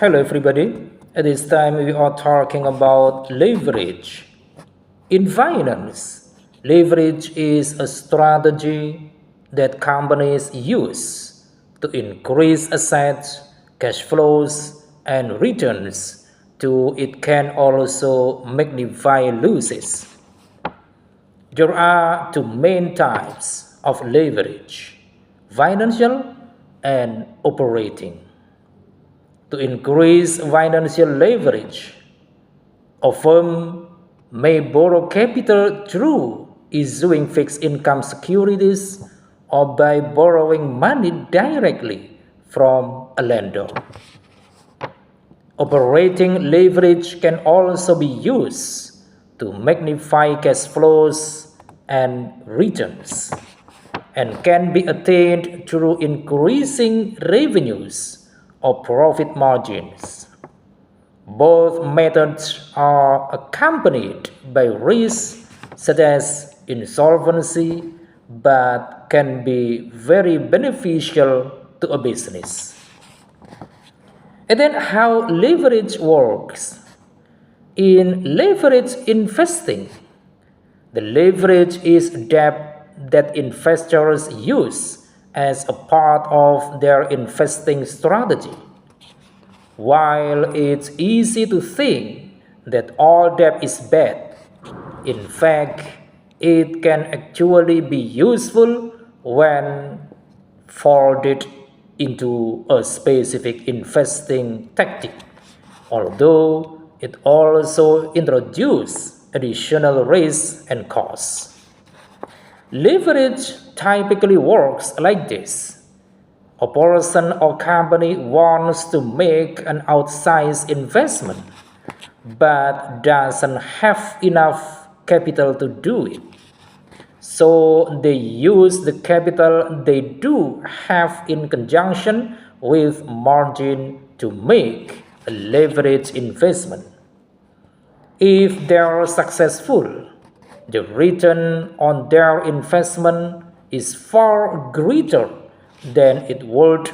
Hello, everybody. At this time, we are talking about leverage. In finance, leverage is a strategy that companies use to increase assets, cash flows, and returns. It can also magnify losses. There are two main types of leverage: financial and operating. To increase financial leverage, a firm may borrow capital through issuing fixed income securities or by borrowing money directly from a lender. Operating leverage can also be used to magnify cash flows and returns, and can be attained through increasing revenues or profit margins. Both methods are accompanied by risks such as insolvency, but can be very beneficial to a business. And then how leverage works. In leverage investing, the leverage is debt that investors use as a part of their investing strategy. While it's easy to think that all debt is bad, in fact, it can actually be useful when folded into a specific investing tactic, although it also introduces additional risks and costs. Leverage typically works like this. A person or company wants to make an outsized investment but doesn't have enough capital to do it. So they use the capital they do have in conjunction with margin to make a leverage investment. If they are successful, the return on their investment is far greater than it would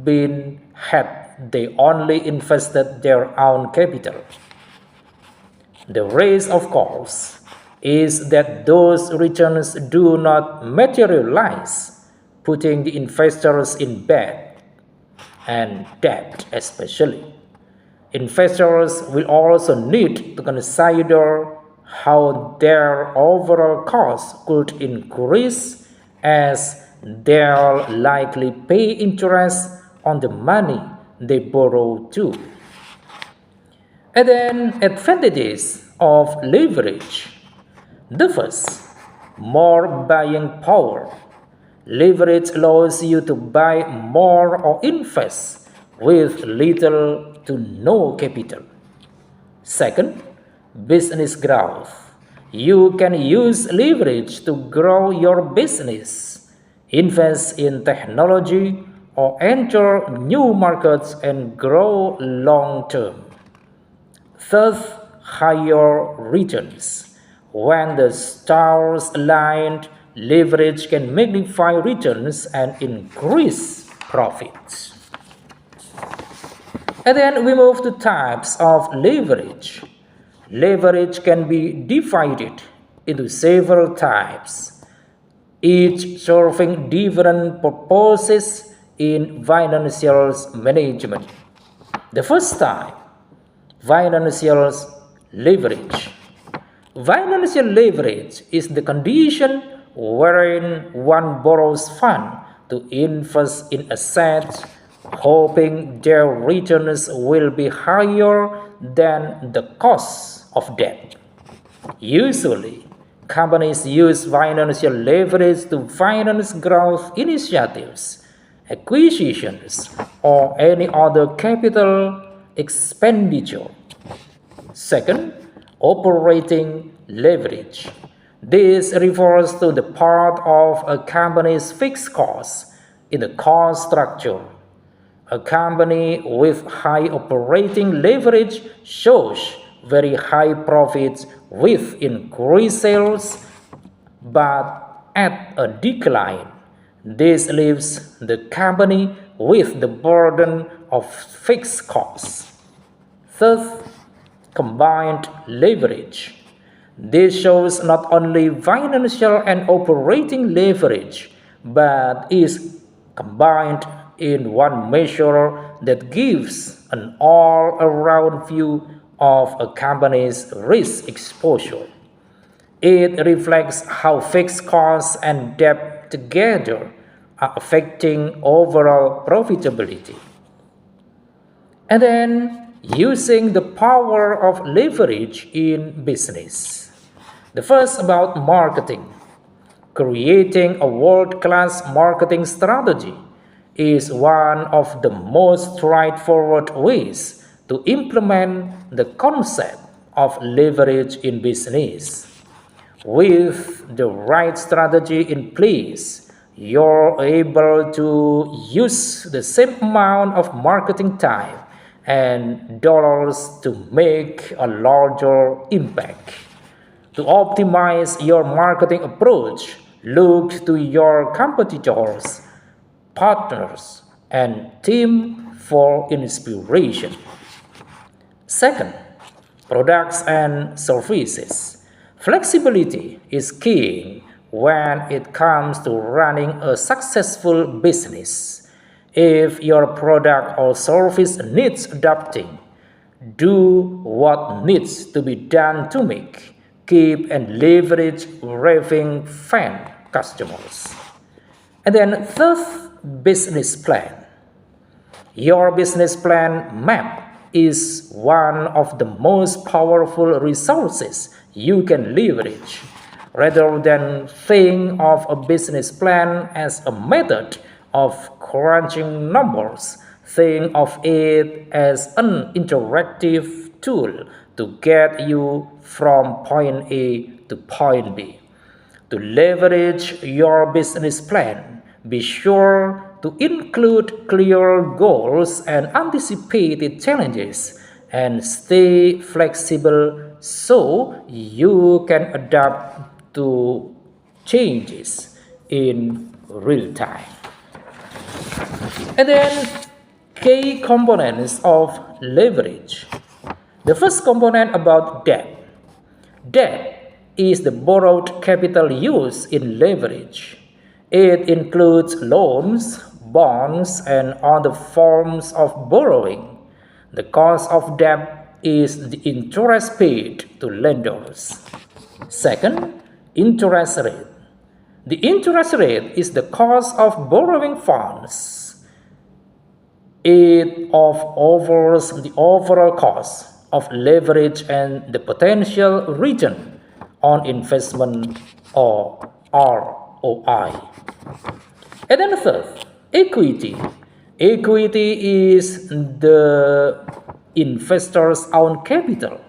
been had they only invested their own capital. The risk, of course, is that those returns do not materialize, putting the investors in bad and debt especially. Investors will also need to consider how their overall costs could increase, as they'll likely pay interest on the money they borrow too. And then advantages of leverage. The first, more buying power. Leverage allows you to buy more or invest with little to no capital. Second, business growth. You can use leverage to grow your business, invest in technology, or enter new markets and grow long term. Third, higher returns. When the stars aligned, leverage can magnify returns and increase profits. And then we move to types of leverage. Leverage can be divided into several types, each serving different purposes in financial management. The first type, financial leverage. Financial leverage is the condition wherein one borrows funds to invest in assets, hoping their returns will be higher than the cost of debt. Usually, companies use financial leverage to finance growth initiatives, acquisitions, or any other capital expenditure. Second, operating leverage. This refers to the part of a company's fixed costs in the cost structure. A company with high operating leverage shows very high profits with increased sales, but at a decline. This leaves the company with the burden of fixed costs. Third, combined leverage. This shows not only financial and operating leverage, but is combined in one measure that gives an all-around view of a company's risk exposure. It reflects how fixed costs and debt together are affecting overall profitability. And then using the power of leverage in business. The first about marketing. Creating a world-class marketing strategy is one of the most straightforward ways to implement the concept of leverage in business. With the right strategy in place, you're able to use the same amount of marketing time and dollars to make a larger impact. To optimize your marketing approach, look to your competitors, partners, and team for inspiration. Second, products and services. Flexibility is key when it comes to running a successful business. If your product or service needs adapting, do what needs to be done to make, keep and leverage raving fan customers. And then third, business plan. Your business plan map is one of the most powerful resources you can leverage. Rather than think of a business plan as a method of crunching numbers, think of it as an interactive tool to get you from point A to point B. To leverage your business plan, be sure to include clear goals and anticipated challenges, and stay flexible so you can adapt to changes in real time. And then key components of leverage. The first component about debt. Debt is the borrowed capital used in leverage. It includes loans, bonds, and other forms of borrowing. The cost of debt is the interest paid to lenders. Second, interest rate. The interest rate is the cost of borrowing funds. It offers the overall cost of leverage and the potential return on investment or ROI. And then third, equity. Equity is the investor's own capital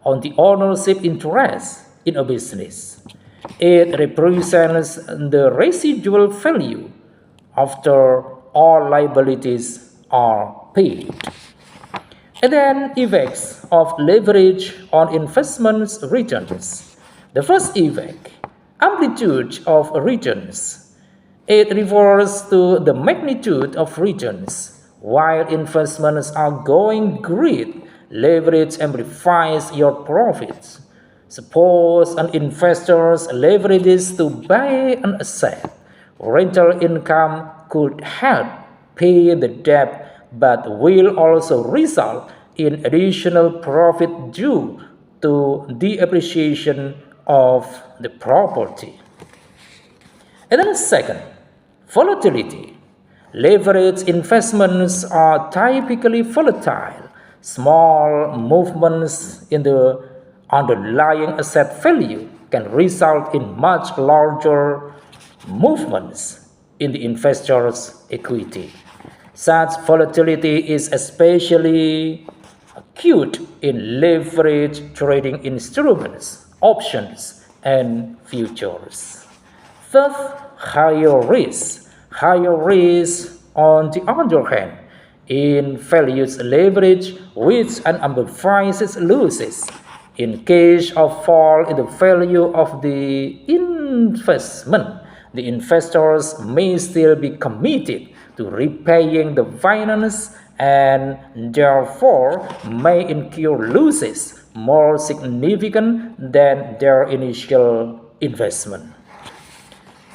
on the ownership interest in a business. It represents the residual value after all liabilities are paid. And then effects of leverage on investments returns. The first effect, amplitude of returns. It refers to the magnitude of returns. While investments are going great, leverage amplifies your profits. Suppose an investor leverages to buy an asset. Rental income could help pay the debt but will also result in additional profit due to the appreciation of the property. And then second, volatility. Leverage investments are typically volatile. Small movements in the underlying asset value can result in much larger movements in the investor's equity. Such volatility is especially acute in leverage trading instruments, options, and futures. Third, higher risk. Higher risk, on the other hand, in values leverage, which amplifies its losses. In case of fall in the value of the investment, the investors may still be committed to repaying the finance and therefore may incur losses more significant than their initial investment.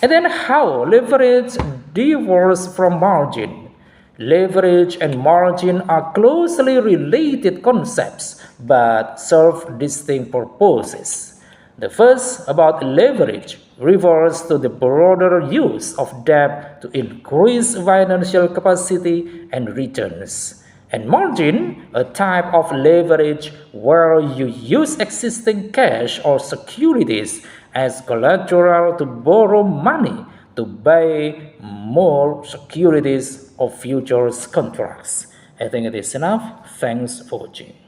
And then how leverage differs from margin. Leverage and margin are closely related concepts but serve distinct purposes. The first, about leverage, refers to the broader use of debt to increase financial capacity and returns. And margin, a type of leverage where you use existing cash or securities as collateral to borrow money to buy more securities or futures contracts. I think it is enough. Thanks for watching.